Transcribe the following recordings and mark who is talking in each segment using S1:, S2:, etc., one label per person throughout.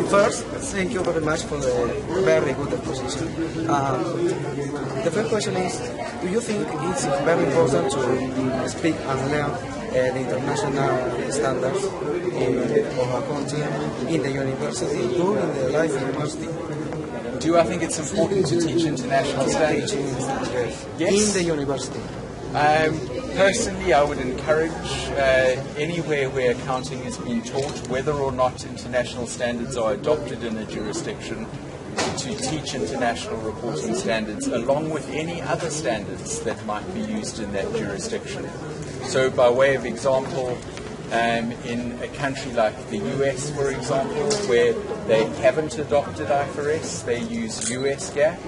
S1: First, thank you very much for the very good exposition. The first question is, do you think it's very important to speak and learn the international standards of accounting in the university, during the life university?
S2: Do I think it's important to teach international standards?
S1: Yes. In the university.
S2: Personally, I would encourage anywhere where accounting is being taught, whether or not international standards are adopted in a jurisdiction, to teach international reporting standards along with any other standards that might be used in that jurisdiction. So by way of example, in a country like the US, for example, where they haven't adopted IFRS, they use US GAAP,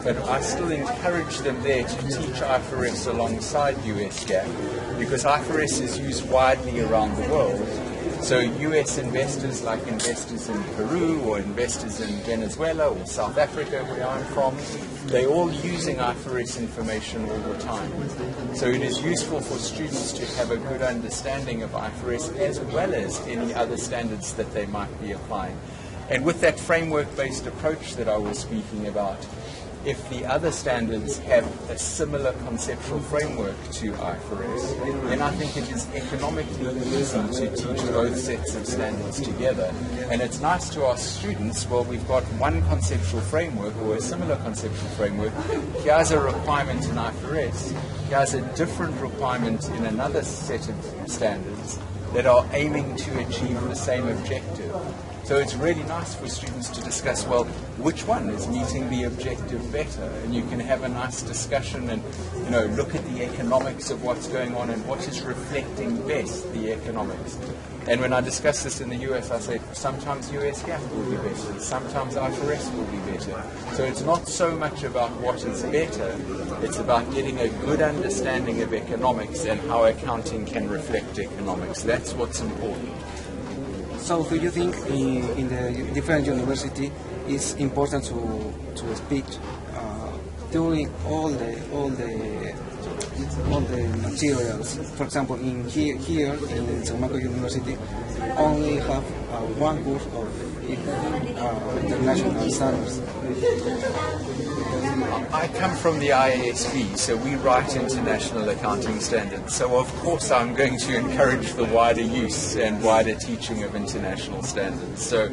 S2: but I still encourage them there to teach IFRS alongside US GAAP, because IFRS is used widely around the world. So US investors, like investors in Peru or investors in Venezuela or South Africa, where I'm from, they're all using IFRS information all the time. So it is useful for students to have a good understanding of IFRS as well as any other standards that they might be applying. And with that framework-based approach that I was speaking about, if the other standards have a similar conceptual framework to IFRS, then I think it is economically easy to teach both sets of standards together. And it's nice to ask students, well, we've got one conceptual framework or a similar conceptual framework. Here's a requirement in IFRS. Here's a different requirement in another set of standards that are aiming to achieve the same objective. So it's really nice for students to discuss, well, which one is meeting the objective better? And you can have a nice discussion and, look at the economics of what's going on and what is reflecting best the economics. And when I discuss this in the US, I say sometimes US GAAP will be better, sometimes IFRS will be better. So it's not so much about what is better, it's about getting a good understanding of economics and how accounting can reflect economics. That's what's important.
S1: So do you think in the different university it's important to speak during all the materials? For example, here in San Marcos University, only have one course of international standards.
S2: I come from the IASB, so we write international accounting standards. So of course I'm going to encourage the wider use and wider teaching of international standards. So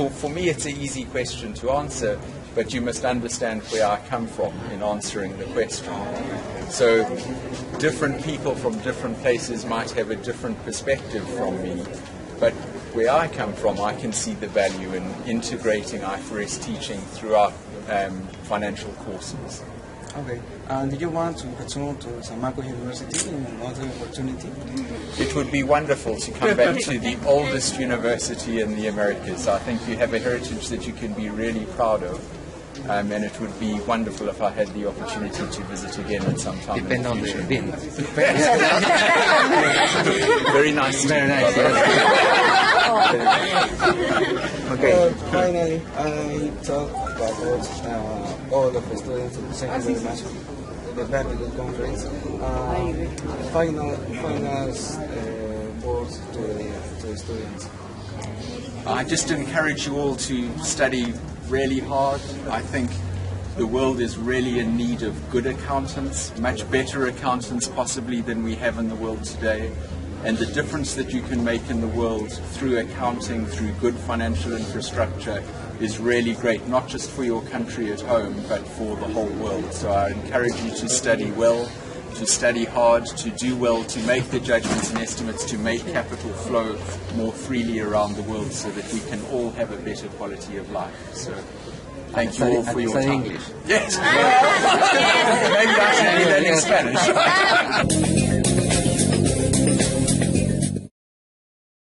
S2: for me it's an easy question to answer, but you must understand where I come from in answering the question. So different people from different places might have a different perspective from me, but where I come from, I can see the value in integrating IFRS teaching throughout financial courses.
S1: Okay. And do you want to return to San Marcos University in another opportunity?
S2: It would be wonderful to come back to the oldest university in the Americas. I think you have a heritage that you can be really proud of. And it would be wonderful if I had the opportunity to visit again at some time.
S3: Depend on the event.
S2: Very nice.
S3: Very nice.
S1: Okay. Finally, I talk about all of the students. Thank you very much. The very good conference. Final words to the students.
S2: I just encourage you all to study really hard. I think the world is really in need of good accountants, much better accountants possibly than we have in the world today. And the difference that you can make in the world through accounting, through good financial infrastructure, is really great, not just for your country at home, but for the whole world. So I encourage you to study well, to study hard, to do well, to make the judgments and estimates, to make capital flow more freely around the world so that we can all have a better quality of life. So thank you all for your time.
S3: English.
S2: Yes. Maybe I should do that in Spanish.